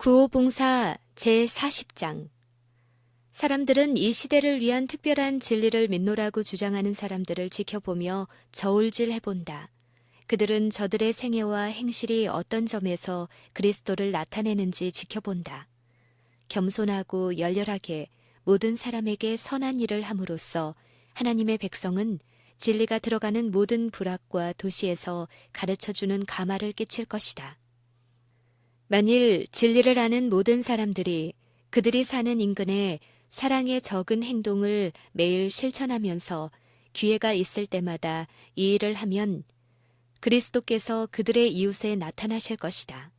구호봉사 제40장. 사람들은 이 시대를 위한 특별한 진리를 믿노라고 주장하는 사람들을 지켜보며 저울질해본다. 그들은 저들의 생애와 행실이 어떤 점에서 그리스도를 나타내는지 지켜본다. 겸손하고 열렬하게 모든 사람에게 선한 일을 함으로써 하나님의 백성은 진리가 들어가는 모든 부락과 도시에서 가르쳐주는 감화를 끼칠 것이다. 만일 진리를 아는 모든 사람들이 그들이 사는 인근에 사랑에 적은 행동을 매일 실천하면서 기회가 있을 때마다 이 일을 하면 그리스도께서 그들의 이웃에 나타나실 것이다.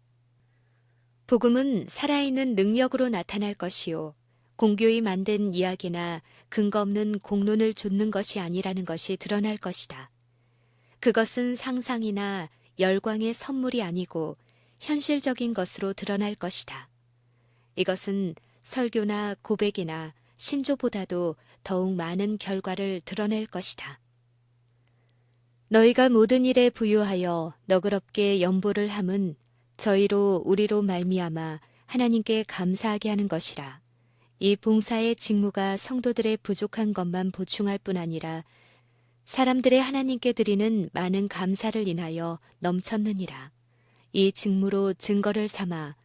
복음은 살아있는 능력으로 나타날 것이요, 공교히 만든 이야기나 근거 없는 공론을 좇는 것이 아니라는 것이 드러날 것이다. 그것은 상상이나 열광의 선물이 아니고 현실적인 것으로 드러날 것이다. 이것은 설교나 고백이나 신조보다도 더욱 많은 결과를 드러낼 것이다. 너희가 모든 일에 부유하여 너그럽게 연보를 함은 저희로 우리로 말미암아 하나님께 감사하게 하는 것이라. 이 봉사의 직무가 성도들의 부족한 것만 보충할 뿐 아니라 사람들의 하나님께 드리는 많은 감사를 인하여 넘쳤느니라. 이 직무로 증거를 삼아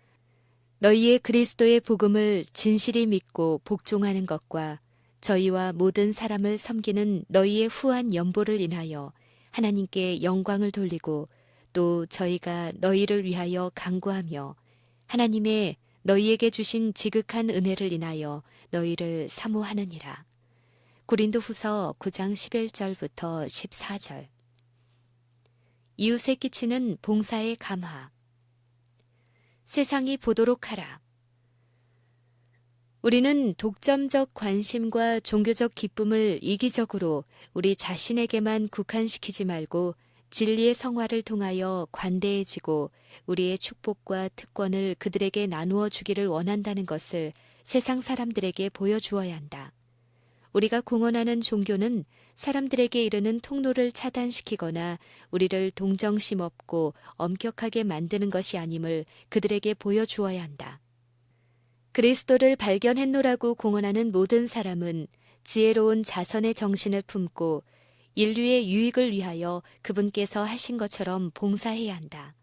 너희의 그리스도의 복음을 진실히 믿고 복종하는 것과 저희와 모든 사람을 섬기는 너희의 후한 연보를 인하여 하나님께 영광을 돌리고 또 저희가 너희를 위하여 간구하며 하나님의 너희에게 주신 지극한 은혜를 인하여 너희를 사모하느니라. 고린도후서 9장 11절부터 14절. 이웃에 끼치는 봉사의 감화. 세상이 보도록 하라. 우리는 독점적 관심과 종교적 기쁨을 이기적으로 우리 자신에게만 국한시키지 말고 진리의 성화를 통하여 관대해지고 우리의 축복과 특권을 그들에게 나누어 주기를 원한다는 것을 세상 사람들에게 보여주어야 한다. 우리가 공언하는 종교는 사람들에게 이르는 통로를 차단시키거나 우리를 동정심 없고 엄격하게 만드는 것이 아님을 그들에게 보여주어야 한다. 그리스도를 발견했노라고 공언하는 모든 사람은 지혜로운 자선의 정신을 품고 인류의 유익을 위하여 그분께서 하신 것처럼 봉사해야 한다.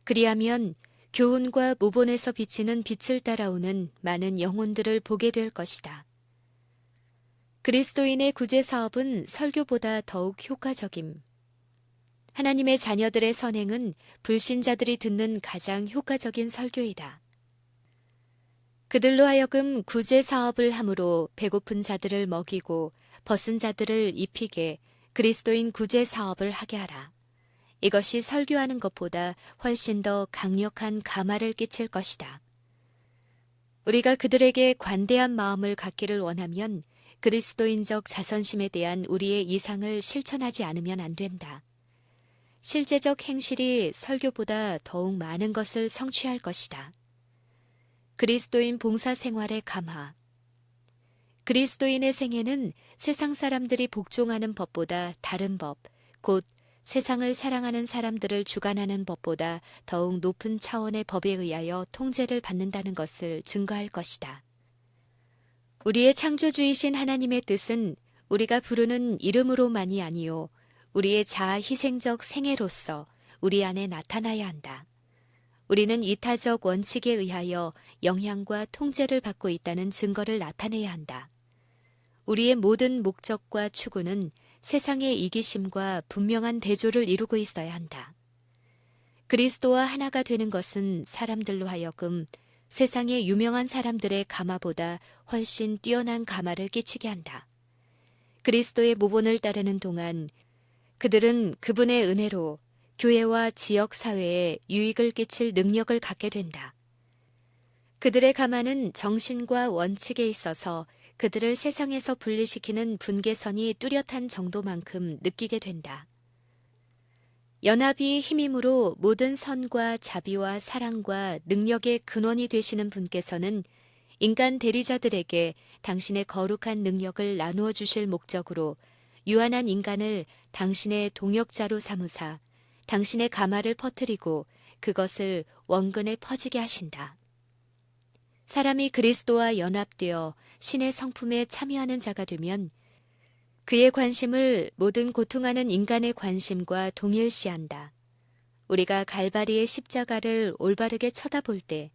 그리하면 교훈과 모본에서 비치는 빛을 따라오는 많은 영혼들을 보게 될 것이다. 그리스도인의 구제 사업은 설교보다 더욱 효과적임. 하나님의 자녀들의 선행은 불신자들이 듣는 가장 효과적인 설교이다. 그들로 하여금 구제 사업을 함으로 배고픈 자들을 먹이고 벗은 자들을 입히게 그리스도인 구제 사업을 하게 하라. 이것이 설교하는 것보다 훨씬 더 강력한 감화를 끼칠 것이다. 우리가 그들에게 관대한 마음을 갖기를 원하면 그리스도인적 자선심에 대한 우리의 이상을 실천하지 않으면 안 된다. 실제적 행실이 설교보다 더욱 많은 것을 성취할 것이다. 그리스도인 봉사 생활의 감화. 그리스도인의 생애는 세상 사람들이 복종하는 법보다 다른 법, 곧 세상을 사랑하는 사람들을 주관하는 법보다 더욱 높은 차원의 법에 의하여 통제를 받는다는 것을 증거할 것이다. 우리의 창조주이신 하나님의 뜻은 우리가 부르는 이름으로만이 아니요 우리의 자아 희생적 생애로서 우리 안에 나타나야 한다. 우리는 이타적 원칙에 의하여 영향과 통제를 받고 있다는 증거를 나타내야 한다. 우리의 모든 목적과 추구는 세상의 이기심과 분명한 대조를 이루고 있어야 한다. 그리스도와 하나가 되는 것은 사람들로 하여금 세상의 유명한 사람들의 감화보다 훨씬 뛰어난 감화를 끼치게 한다. 그리스도의 모본을 따르는 동안 그들은 그분의 은혜로 교회와 지역 사회에 유익을 끼칠 능력을 갖게 된다. 그들의 감화는 정신과 원칙에 있어서 그들을 세상에서 분리시키는 분계선이 뚜렷한 정도만큼 느끼게 된다. 연합이 힘임으로 모든 선과 자비와 사랑과 능력의 근원이 되시는 분께서는 인간 대리자들에게 당신의 거룩한 능력을 나누어 주실 목적으로 유한한 인간을 당신의 동역자로 삼으사 당신의 감화를 퍼뜨리고 그것을 원근에 퍼지게 하신다. 사람이 그리스도와 연합되어 신의 성품에 참여하는 자가 되면 그의 관심을 모든 고통하는 인간의 관심과 동일시한다. 우리가 갈바리의 십자가를 올바르게 쳐다볼 때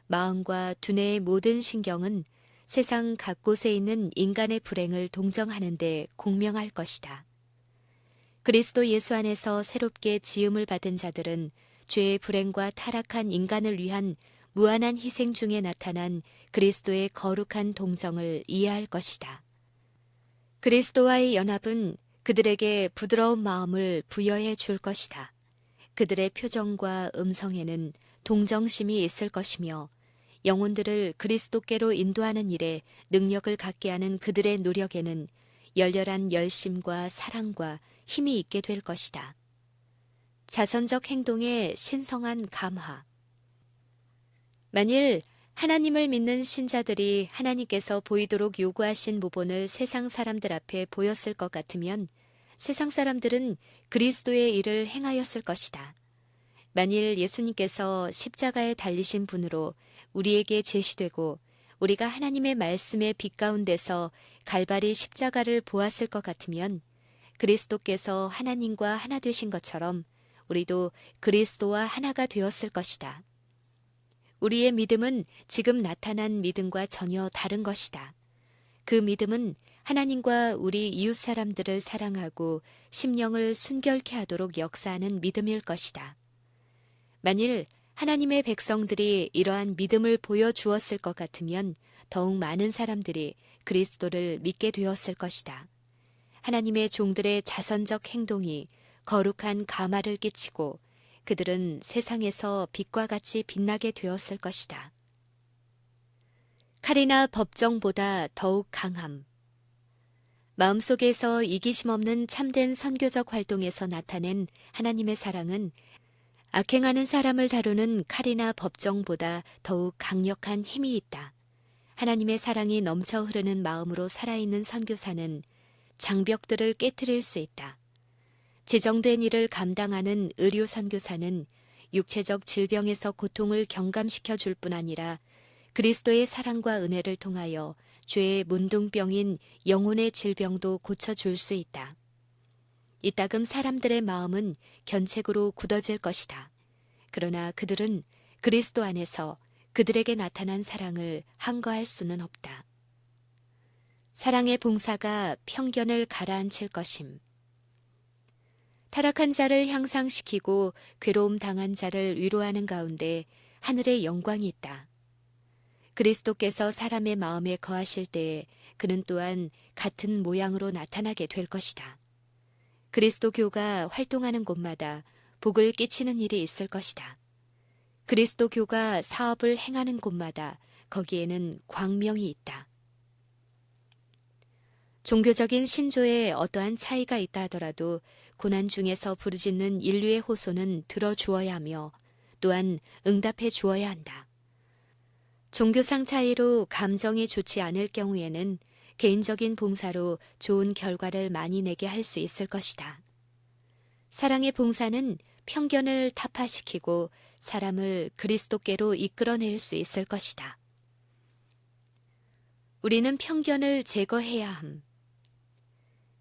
마음과 두뇌의 모든 신경은 세상 각곳에 있는 인간의 불행을 동정하는 데 공명할 것이다. 그리스도 예수 안에서 새롭게 지음을 받은 자들은 죄의 불행과 타락한 인간을 위한 무한한 희생 중에 나타난 그리스도의 거룩한 동정을 이해할 것이다. 그리스도와의 연합은 그들에게 부드러운 마음을 부여해 줄 것이다. 그들의 표정과 음성에는 동정심이 있을 것이며 영혼들을 그리스도께로 인도하는 일에 능력을 갖게 하는 그들의 노력에는 열렬한 열심과 사랑과 힘이 있게 될 것이다. 자선적 행동의 신성한 감화. 만일 하나님을 믿는 신자들이 하나님께서 보이도록 요구하신 모본을 세상 사람들 앞에 보였을 것 같으면 세상 사람들은 그리스도의 일을 행하였을 것이다. 만일 예수님께서 십자가에 달리신 분으로 우리에게 제시되고 우리가 하나님의 말씀의 빛 가운데서 갈바리 십자가를 보았을 것 같으면 그리스도께서 하나님과 하나 되신 것처럼 우리도 그리스도와 하나가 되었을 것이다. 우리의 믿음은 지금 나타난 믿음과 전혀 다른 것이다. 그 믿음은 하나님과 우리 이웃 사람들을 사랑하고 심령을 순결케 하도록 역사하는 믿음일 것이다. 만일 하나님의 백성들이 이러한 믿음을 보여주었을 것 같으면 더욱 많은 사람들이 그리스도를 믿게 되었을 것이다. 하나님의 종들의 자선적 행동이 거룩한 감화를 끼치고 그들은 세상에서 빛과 같이 빛나게 되었을 것이다. 칼이나 법정보다 더욱 강함. 마음속에서 이기심 없는 참된 선교적 활동에서 나타낸 하나님의 사랑은 악행하는 사람을 다루는 칼이나 법정보다 더욱 강력한 힘이 있다. 하나님의 사랑이 넘쳐 흐르는 마음으로 살아있는 선교사는 장벽들을 깨트릴 수 있다. 지정된 일을 감당하는 의료 선교사는 육체적 질병에서 고통을 경감시켜 줄 뿐 아니라 그리스도의 사랑과 은혜를 통하여 죄의 문둥병인 영혼의 질병도 고쳐줄 수 있다. 이따금 사람들의 마음은 견책으로 굳어질 것이다. 그러나 그들은 그리스도 안에서 그들에게 나타난 사랑을 항거할 수는 없다. 사랑의 봉사가 편견을 가라앉힐 것임. 타락한 자를 향상시키고 괴로움 당한 자를 위로하는 가운데 하늘의 영광이 있다. 그리스도께서 사람의 마음에 거하실 때에 그는 또한 같은 모양으로 나타나게 될 것이다. 그리스도 교가 활동하는 곳마다 복을 끼치는 일이 있을 것이다. 그리스도 교가 사업을 행하는 곳마다 거기에는 광명이 있다. 종교적인 신조에 어떠한 차이가 있다 하더라도 고난 중에서 부르짖는 인류의 호소는 들어주어야 하며 또한 응답해 주어야 한다. 종교상 차이로 감정이 좋지 않을 경우에는 개인적인 봉사로 좋은 결과를 많이 내게 할 수 있을 것이다. 사랑의 봉사는 편견을 타파시키고 사람을 그리스도께로 이끌어낼 수 있을 것이다. 우리는 편견을 제거해야 함.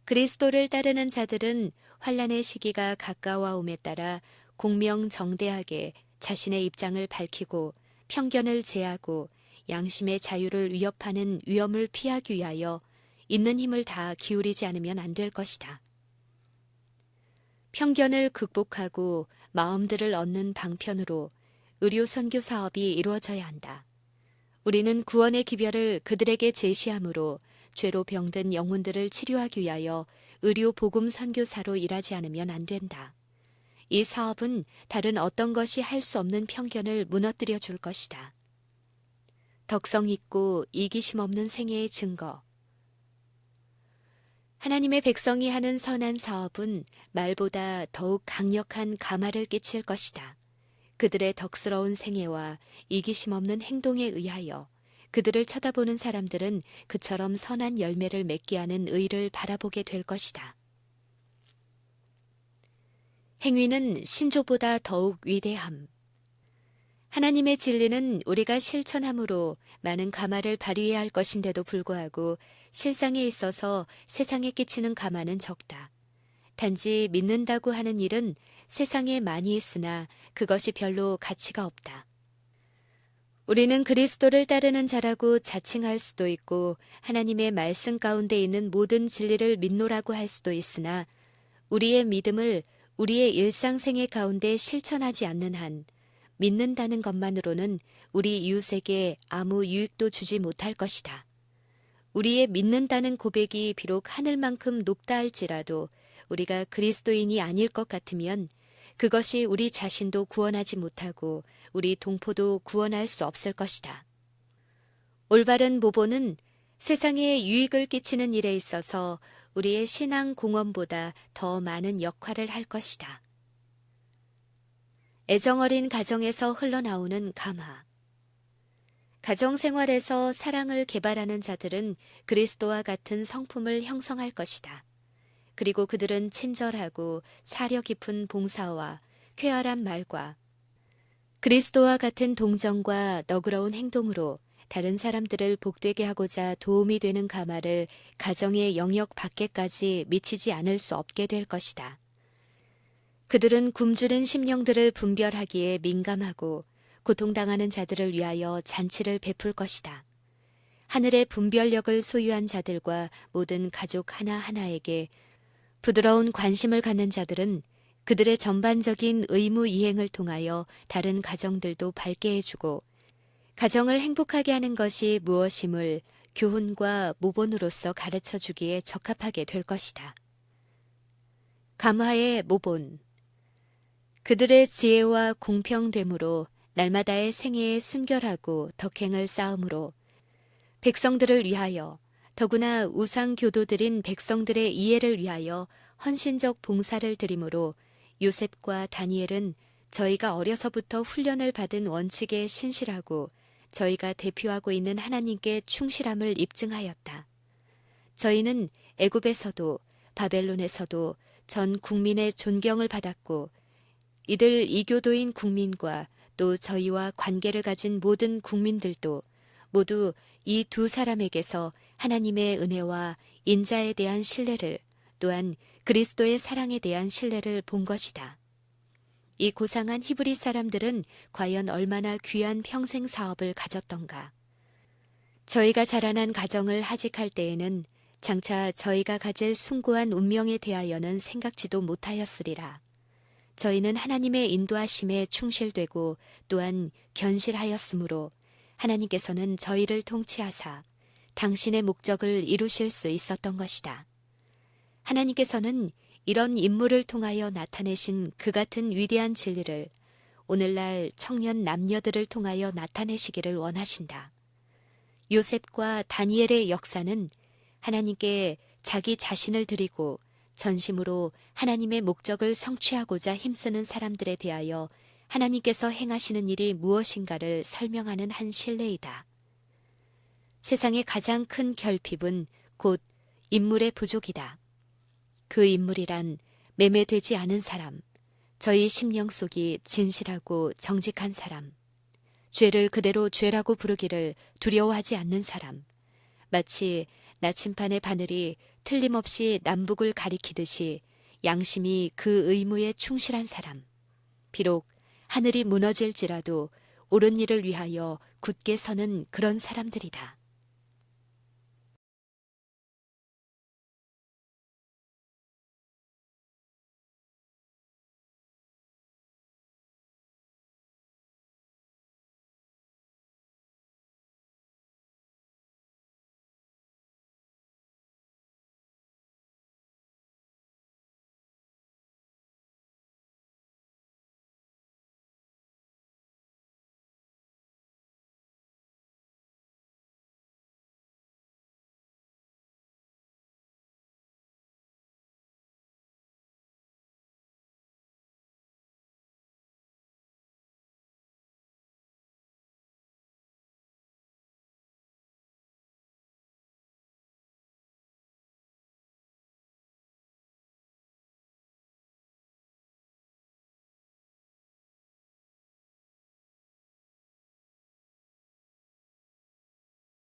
그리스도를 따르는 자들은 환난의 시기가 가까워옴에 따라 공명정대하게 자신의 입장을 밝히고 편견을 제하고 양심의 자유를 위협하는 위험을 피하기 위하여 있는 힘을 다 기울이지 않으면 안 될 것이다. 편견을 극복하고 마음들을 얻는 방편으로 의료 선교 사업이 이루어져야 한다. 우리는 구원의 기별을 그들에게 제시함으로 죄로 병든 영혼들을 치료하기 위하여 의료 복음 선교사로 일하지 않으면 안 된다. 이 사업은 다른 어떤 것이 할 수 없는 편견을 무너뜨려 줄 것이다. 덕성 있고 이기심 없는 생애의 증거. 하나님의 백성이 하는 선한 사업은 말보다 더욱 강력한 감화를 끼칠 것이다. 그들의 덕스러운 생애와 이기심 없는 행동에 의하여 그들을 쳐다보는 사람들은 그처럼 선한 열매를 맺게 하는 의를 바라보게 될 것이다. 행위는 신조보다 더욱 위대함. 하나님의 진리는 우리가 실천함으로 많은 가마를 발휘해야 할 것인데도 불구하고 실상에 있어서 세상에 끼치는 가마는 적다. 단지 믿는다고 하는 일은 세상에 많이 있으나 그것이 별로 가치가 없다. 우리는 그리스도를 따르는 자라고 자칭할 수도 있고 하나님의 말씀 가운데 있는 모든 진리를 믿노라고 할 수도 있으나 우리의 믿음을 우리의 일상생활 가운데 실천하지 않는 한 믿는다는 것만으로는 우리 이웃에게 아무 유익도 주지 못할 것이다. 우리의 믿는다는 고백이 비록 하늘만큼 높다 할지라도 우리가 그리스도인이 아닐 것 같으면 그것이 우리 자신도 구원하지 못하고 우리 동포도 구원할 수 없을 것이다. 올바른 모본은 세상에 유익을 끼치는 일에 있어서 우리의 신앙 공헌보다 더 많은 역할을 할 것이다. 애정어린 가정에서 흘러나오는 가마. 가정생활에서 사랑을 개발하는 자들은 그리스도와 같은 성품을 형성할 것이다. 그리고 그들은 친절하고 사려 깊은 봉사와 쾌활한 말과 그리스도와 같은 동정과 너그러운 행동으로 다른 사람들을 복되게 하고자 도움이 되는 가마를 가정의 영역 밖에까지 미치지 않을 수 없게 될 것이다. 그들은 굶주린 심령들을 분별하기에 민감하고 고통당하는 자들을 위하여 잔치를 베풀 것이다. 하늘의 분별력을 소유한 자들과 모든 가족 하나하나에게 부드러운 관심을 갖는 자들은 그들의 전반적인 의무 이행을 통하여 다른 가정들도 밝게 해주고 가정을 행복하게 하는 것이 무엇임을 교훈과 모본으로서 가르쳐 주기에 적합하게 될 것이다. 감화의 모본. 그들의 지혜와 공평됨으로 날마다의 생애에 순결하고 덕행을 쌓음으로 백성들을 위하여 더구나 우상 교도들인 백성들의 이해를 위하여 헌신적 봉사를 드림으로 요셉과 다니엘은 저희가 어려서부터 훈련을 받은 원칙에 신실하고 저희가 대표하고 있는 하나님께 충실함을 입증하였다. 저희는 애굽에서도 바벨론에서도 전 국민의 존경을 받았고 이들 이교도인 국민과 또 저희와 관계를 가진 모든 국민들도 모두 이 두 사람에게서 하나님의 은혜와 인자에 대한 신뢰를 또한 그리스도의 사랑에 대한 신뢰를 본 것이다. 이 고상한 히브리 사람들은 과연 얼마나 귀한 평생 사업을 가졌던가. 저희가 자라난 가정을 하직할 때에는 장차 저희가 가질 숭고한 운명에 대하여는 생각지도 못하였으리라. 저희는 하나님의 인도하심에 충실되고 또한 견실하였으므로 하나님께서는 저희를 통치하사 당신의 목적을 이루실 수 있었던 것이다. 하나님께서는 이런 인물을 통하여 나타내신 그 같은 위대한 진리를 오늘날 청년 남녀들을 통하여 나타내시기를 원하신다. 요셉과 다니엘의 역사는 하나님께 자기 자신을 드리고 전심으로 하나님의 목적을 성취하고자 힘쓰는 사람들에 대하여 하나님께서 행하시는 일이 무엇인가를 설명하는 한 실례이다. 세상의 가장 큰 결핍은 곧 인물의 부족이다. 그 인물이란 매매되지 않은 사람, 저희 심령 속이 진실하고 정직한 사람, 죄를 그대로 죄라고 부르기를 두려워하지 않는 사람, 마치 나침판의 바늘이 틀림없이 남북을 가리키듯이 양심이 그 의무에 충실한 사람, 비록 하늘이 무너질지라도 옳은 일을 위하여 굳게 서는 그런 사람들이다.